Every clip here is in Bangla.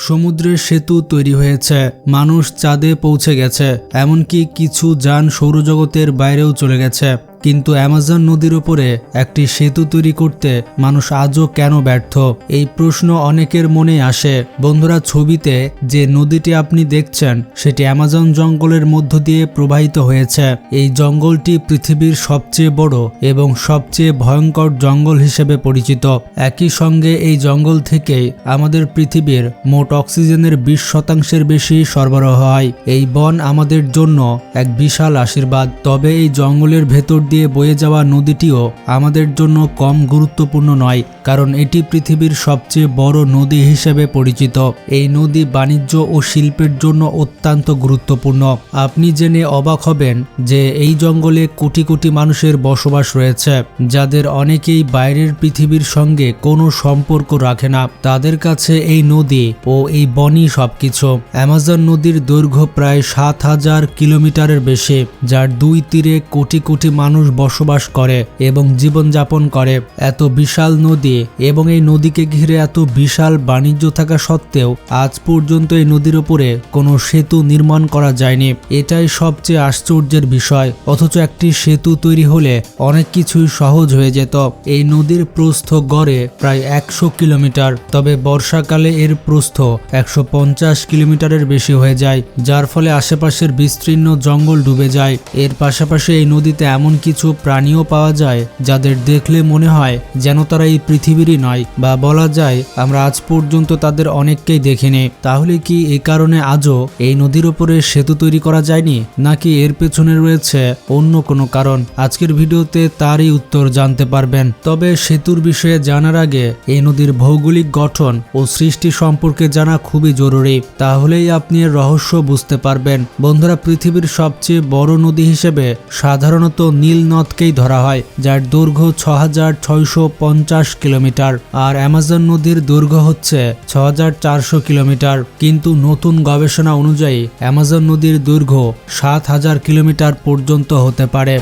সমুদ্রের সেতু তৈরি হয়েছে, মানুষ চাঁদে পৌঁছে গেছে, এমনকি কিছু যান সৌরজগতের বাইরেও চলে গেছে। কিন্তু অ্যামাজন নদীর উপরে একটি সেতু তৈরি করতে মানুষ আজও কেন ব্যর্থ? এই প্রশ্ন অনেকের মনে আসে। বন্ধুরা, ছবিতে যে নদীটি আপনি দেখছেন সেটি অ্যামাজন জঙ্গলের মধ্য দিয়ে প্রবাহিত হয়েছে। এই জঙ্গলটি পৃথিবীর সবচেয়ে বড় এবং সবচেয়ে ভয়ঙ্কর জঙ্গল হিসেবে পরিচিত। একই সঙ্গে এই জঙ্গল থেকেই আমাদের পৃথিবীর মোট অক্সিজেনের 20% বেশি সরবরাহ হয়। এই বন আমাদের জন্য এক বিশাল আশীর্বাদ। তবে এই জঙ্গলের ভেতর দিয়ে বয়ে যাওয়া নদীটিও আমাদের জন্য কম গুরুত্বপূর্ণ নয়, কারণ এটি পৃথিবীর সবচেয়ে বড় নদী হিসেবে পরিচিত। এই নদী বাণিজ্য ও শিল্পের জন্য অত্যন্ত গুরুত্বপূর্ণ। আপনি জেনে অবাক হবেন যে এই জঙ্গলে কোটি কোটি মানুষের বসবাস রয়েছে, যাদের অনেকেই বাইরের পৃথিবীর সঙ্গে কোনো সম্পর্ক রাখে না। তাদের কাছে এই নদী ও এই বনই সবকিছু। অ্যামাজন নদীর দৈর্ঘ্য প্রায় 7000 কিলোমিটারের বেশি, যার দুই তীরে কোটি কোটি মানুষ বসবাস করে এবং জীবনযাপন করে। এত বিশাল নদী এবং এই নদীকে ঘিরে এত বিশাল বাণিজ্য থাকা সত্ত্বেও আজ পর্যন্ত এই নদীর উপরে কোনো সেতু নির্মাণ করা যায়নি। এটাই সবচেয়ে আশ্চর্যের বিষয়। অথচ একটি সেতু তৈরি হলে অনেক কিছুই সহজ হয়ে যেত। এই নদীর প্রস্থ গড়ে প্রায় 100 কিলোমিটার, তবে বর্ষাকালে এর প্রস্থ 150 কিলোমিটারের বেশি হয়ে যায়, যার ফলে আশেপাশের বিস্তীর্ণ জঙ্গল ডুবে যায়। এর পাশাপাশি এই নদীতে এমন কিছু প্রাণীও পাওয়া যায় যাদের দেখলে মনে হয় যেন তারা এই পৃথিবীরই নয়, বা বলা যায় আমরা আজ পর্যন্ত তাদের অনেককেই দেখিনি। তাহলে কি এই কারণে আজও এই নদীর উপরে সেতু তৈরি করা যায়নি, নাকি এর পেছনে রয়েছে অন্য কোনো কারণ? আজকের ভিডিওতে তারই উত্তর জানতে পারবেন। তবে সেতুর বিষয়ে জানার আগে এই নদীর ভৌগোলিক গঠন ও সৃষ্টি সম্পর্কে জানা খুবই জরুরি। তাহলেই আপনি এর রহস্য বুঝতে পারবেন। বন্ধুরা, পৃথিবীর সবচেয়ে বড় নদী হিসেবে সাধারণত নীল নদকেই ধরা হয়, যার দৈর্ঘ্য 6650 কিলোমিটার, আর অ্যামাজন নদীর দৈর্ঘ্য হচ্ছে 6400 কিলোমিটার। কিন্তু নতুন গবেষণা অনুযায়ী অ্যামাজন নদীর দৈর্ঘ্য 7000 কিলোমিটার পর্যন্ত হতে পারে।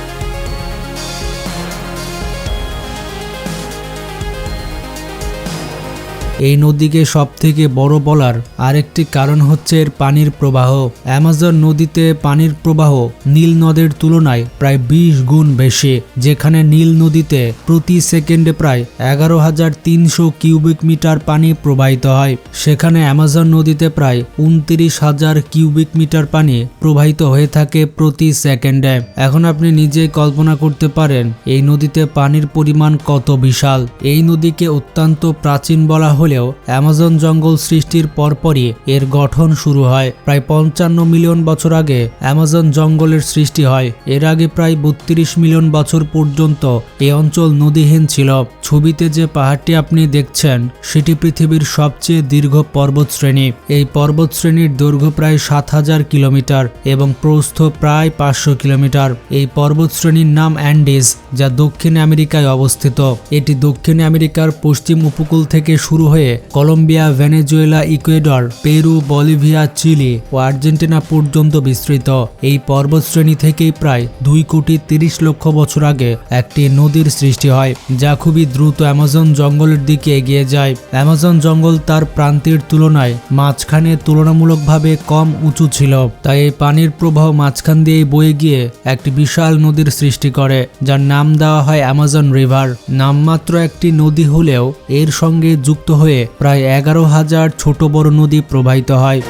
এই নদীকে সবথেকে বড় বলার আরেকটি কারণ হচ্ছে এর পানির প্রবাহ। অ্যামাজন নদীতে পানির প্রবাহ নীল নদের তুলনায় প্রায় 20 গুণ বেশি, যেখানে নীল নদীতে প্রতি সেকেন্ডে প্রায় 11300 কিউবিক মিটার পানি প্রবাহিত হয়, সেখানে অ্যামাজন নদীতে প্রায় 29000 কিউবিক মিটার পানি প্রবাহিত হয়ে থাকে প্রতি সেকেন্ডে। এখন আপনি নিজেই কল্পনা করতে পারেন এই নদীতে পানির পরিমাণ কত বিশাল। এই নদীকে অত্যন্ত প্রাচীন বলা হলেও অ্যামাজন জঙ্গল সৃষ্টির পরপরই এর গঠন শুরু হয়। প্রায় 55 মিলিয়ন বছর আগে অ্যামাজন জঙ্গলের সৃষ্টি হয়। এর আগে প্রায় 32 মিলিয়ন বছর পর্যন্ত এই অঞ্চল নদীহীন ছিল। ছবিতে যে পাহাড়টি আপনি দেখছেন সেটি পৃথিবীর সবচেয়ে দীর্ঘ পর্বতশ্রেণী। এই পর্বতশ্রেণীর দৈর্ঘ্য প্রায় 7000 কিলোমিটার এবং প্রস্থ প্রায় 500 কিলোমিটার। এই পর্বতশ্রেণীর নাম অ্যান্ডিজ, যা দক্ষিণ আমেরিকায় অবস্থিত। এটি দক্ষিণ আমেরিকার পশ্চিম উপকূল থেকে শুরু হয়ে Colombia, Venezuela, Ecuador, Peru, Bolivia, Chile ও আর্জেন্টিনা পর্যন্ত বিস্তৃত। এই পর্বতশ্রেণী থেকেই প্রায় 2,30,00,000 বছর আগে একটি নদীর সৃষ্টি হয়, যা খুবই দ্রুত অ্যামাজন জঙ্গলের দিকে এগিয়ে যায়। অ্যামাজন জঙ্গল তার প্রান্তের তুলনায় মাঝখানে তুলনামূলকভাবে কম উঁচু ছিল, তাই এই পানির প্রবাহ মাঝখান দিয়ে বয়ে গিয়ে একটি বিশাল নদীর সৃষ্টি করে, যার নাম দেওয়া হয় অ্যামাজন রিভার। নামমাত্র একটি নদী হলেও এর সঙ্গে যুক্ত হয়ে প্রায় 11,000 ছোট বড় নদী প্রবাহিত হয়।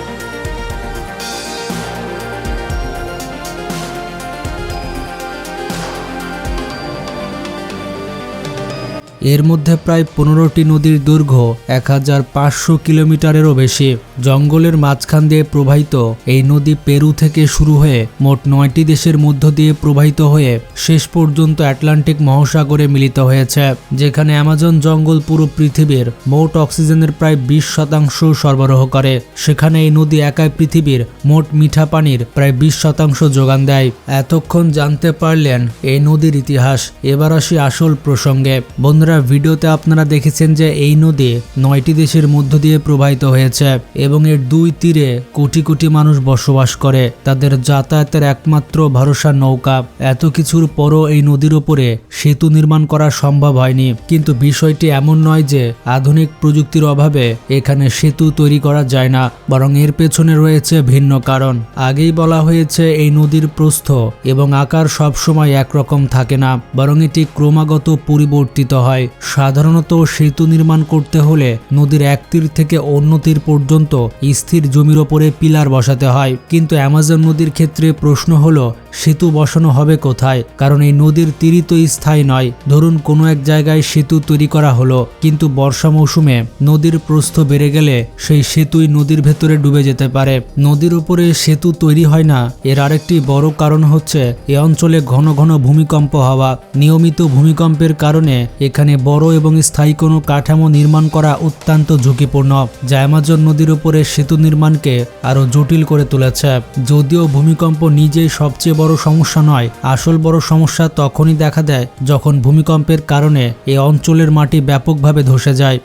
এর মধ্যে প্রায় 15টি নদীর দৈর্ঘ্য 1500 কিলোমিটারেরও বেশি। জঙ্গলের মাঝখান দিয়ে প্রবাহিত এই নদী পেরু থেকে শুরু হয়ে মোট 9টি দেশের মধ্য দিয়ে প্রবাহিত হয়ে শেষ পর্যন্ত আটলান্টিক মহাসাগরে মিলিত হয়েছে, যেখানে অ্যামাজন জঙ্গল পুরো পৃথিবীর মোট অক্সিজেনের প্রায় 20% সরবরাহ করে। সেখানে এই নদী একাই পৃথিবীর মোট মিঠা পানির প্রায় 20% যোগান দেয়। এতক্ষণ জানতে পারলেন এই নদীর ইতিহাস। এবার আসি আসল প্রসঙ্গে। বন্ধুরা, ভিডিওতে আপনারা দেখেছেন যে এই নদী 9টি দেশের মধ্য দিয়ে প্রবাহিত হয়েছে এবং এর দুই তীরে কোটি কোটি মানুষ বসবাস করে। তাদের যাতায়াতের একমাত্র ভরসা নৌকা। এত কিছুর পরও এই নদীর ওপরে সেতু নির্মাণ করা সম্ভব হয়নি। কিন্তু বিষয়টি এমন নয় যে আধুনিক প্রযুক্তির অভাবে এখানে সেতু তৈরি করা যায় না, বরং এর পেছনে রয়েছে ভিন্ন কারণ। আগেই বলা হয়েছে এই নদীর প্রস্থ এবং আকার সবসময় একরকম থাকে না, বরং এটি ক্রমাগত পরিবর্তিত হয়। সাধারণত সেতু নির্মাণ করতে হলে নদীর এক তীর থেকে অন্য তীর পর্যন্ত স্থির জমির ওপরে পিলার বসাতে হয়। কিন্তু অ্যামাজন নদীর ক্ষেত্রে প্রশ্ন হলো সেতু বসানো হবে কোথায়? কারণ এই নদীর তীরই তো স্থায়ী নয়। ধরুন কোনো এক জায়গায় সেতু তৈরি করা হলো, কিন্তু বর্ষা মৌসুমে নদীর প্রস্থ বেড়ে গেলে সেই সেতুই নদীর ভেতরে ডুবে যেতে পারে। নদীর উপরে সেতু তৈরি হয় না এর আরেকটি বড় কারণ হচ্ছে এ অঞ্চলে ঘন ঘন ভূমিকম্প হওয়া। নিয়মিত ভূমিকম্পের কারণে এখানে বড় এবং স্থায়ী কোনো কাঠামো নির্মাণ করা অত্যন্ত ঝুঁকিপূর্ণ, যা অ্যামাজন নদীর উপরে সেতু নির্মাণকে আরও জটিল করে তুলেছে। যদিও ভূমিকম্প নিজেই সবচেয়ে বড় সমস্যা নয়, আসল বড় সমস্যা তখনই দেখা দেয় যখন ভূমিকম্পের কারণে এই অঞ্চলের মাটি ব্যাপকভাবে ধসে যায়।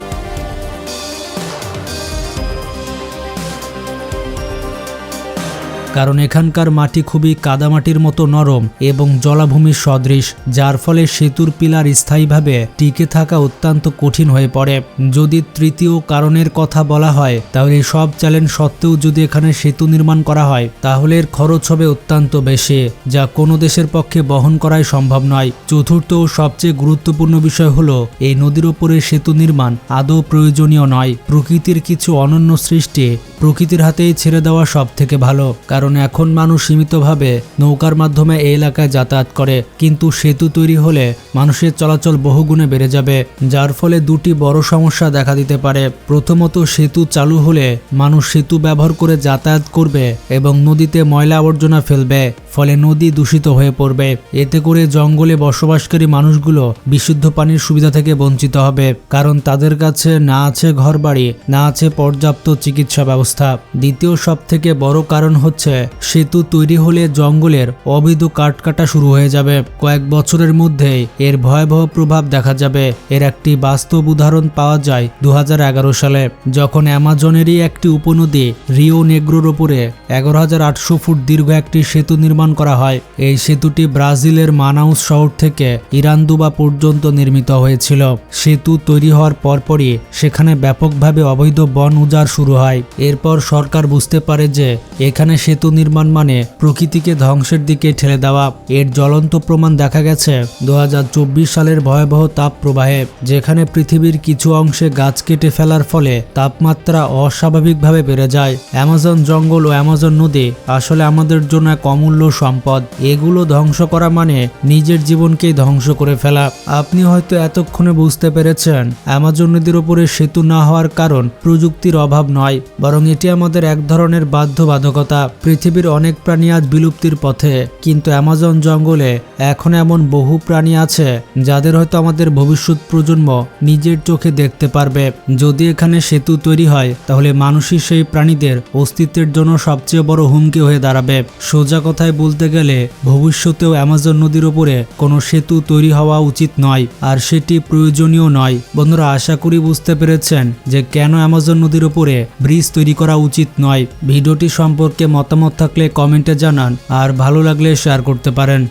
কারণ এখানকার মাটি খুবই কাদামাটির মতো নরম এবং জলাভূমির সদৃশ, যার ফলে সেতুর পিলার স্থায়ীভাবে টিকে থাকা অত্যন্ত কঠিন হয়ে পড়ে। যদি তৃতীয় কারণের কথা বলা হয়, তাহলে সব চ্যালেঞ্জ সত্ত্বেও যদি এখানে সেতু নির্মাণ করা হয় তাহলে এর খরচ হবে অত্যন্ত বেশি, যা কোনো দেশের পক্ষে বহন করাই সম্ভব নয়। চতুর্থ ও সবচেয়ে গুরুত্বপূর্ণ বিষয় হলো এই নদীর ওপরে সেতু নির্মাণ আদৌ প্রয়োজনীয় নয়। প্রকৃতির কিছু অনন্য সৃষ্টি প্রকৃতির হাতেই ছেড়ে দেওয়া সব থেকে ভালো। কারণ এখন মানুষ সীমিতভাবে নৌকার মাধ্যমে এই এলাকায় যাতায়াত করে, কিন্তু সেতু তৈরি হলে মানুষের চলাচল বহুগুণে বেড়ে যাবে, যার ফলে দুটি বড় সমস্যা দেখা দিতে পারে। প্রথমত, সেতু চালু হলে মানুষ সেতু ব্যবহার করে যাতায়াত করবে এবং নদীতে ময়লা আবর্জনা ফেলবে, ফলে নদী দূষিত হয়ে পড়বে। এতে করে জঙ্গলে বসবাসকারী মানুষগুলো বিশুদ্ধ পানির সুবিধা থেকে বঞ্চিত হবে, কারণ তাদের কাছে না আছে ঘরবাড়ি, না আছে পর্যাপ্ত চিকিৎসা ব্যবস্থা। দ্বিতীয় সবথেকে বড় কারণ হচ্ছে সেতু তৈরি হলে জঙ্গলের অবৈধ কাঠ কাটা শুরু হয়ে যাবে। কয়েক বছরের মধ্যেই এর ভয়াবহ প্রভাব দেখা যাবে। এর একটি বাস্তব উদাহরণ পাওয়া যায় 2011 সালে, যখন অ্যামাজনেরই একটি উপনদী রিও নেগ্রোর ওপরে 11,800 ফুট দীর্ঘ একটি সেতু নির্মাণ করা হয়। এই সেতুটি ব্রাজিলের মানাউস শহর থেকে ইরান্দুবা পর্যন্ত নির্মিত হয়েছিল। সেতু তৈরি হওয়ার পরপরই সেখানে ব্যাপকভাবে অবৈধ বন উজাড় শুরু হয়। এরপর সরকার বুঝতে পারে যে এখানে সেতু নির্মাণ মানে প্রকৃতিকে ধ্বংসের দিকে ঠেলে দেওয়া। এর জ্বলন্ত প্রমাণ দেখা গেছে 2024 সালের ভয়াবহ তাপ প্রবাহে, যেখানে পৃথিবীর কিছু অংশে গাছ কেটে ফেলার ফলে তাপমাত্রা অস্বাভাবিকভাবে বেড়ে যায়। অ্যামাজন জঙ্গল ও অ্যামাজন নদী আসলে আমাদের জন্য এক অমূল্য সম্পদ। এগুলো ধ্বংস করা মানে নিজের জীবনকেই ধ্বংস করে ফেলা। আপনি হয়তো এতক্ষণে বুঝতে পেরেছেন অ্যামাজন নদীর উপরে সেতু না হওয়ার কারণ প্রযুক্তির অভাব নয়, বরং এটি আমাদের এক ধরনের বাধ্যবাধকতা। পৃথিবীর অনেক প্রাণী আজ বিলুপ্তির পথে, কিন্তু অ্যামাজন জঙ্গলে এখন এমন বহু প্রাণী আছে যাদের হয়তো আমাদের ভবিষ্যৎ প্রজন্ম নিজের চোখে দেখতে পারবে। যদি এখানে সেতু তৈরি হয় তাহলে মানুষই সেই প্রাণীদের অস্তিত্বের জন্য সবচেয়ে বড় হুমকি হয়ে দাঁড়াবে। সোজা কথায় বলতে গেলে ভবিষ্যতেও অ্যামাজন নদীর উপরে কোনো সেতু তৈরি হওয়া উচিত নয়, আর সেটি প্রয়োজনীয় নয়। বন্ধুরা, আশা করি বুঝতে পেরেছেন যে কেন অ্যামাজন নদীর উপরে ব্রিজ তৈরি করা উচিত নয়। ভিডিওটি সম্পর্কে মতামত থাকলে কমেন্টে জানান, আর ভালো লাগলে শেয়ার করতে পারেন।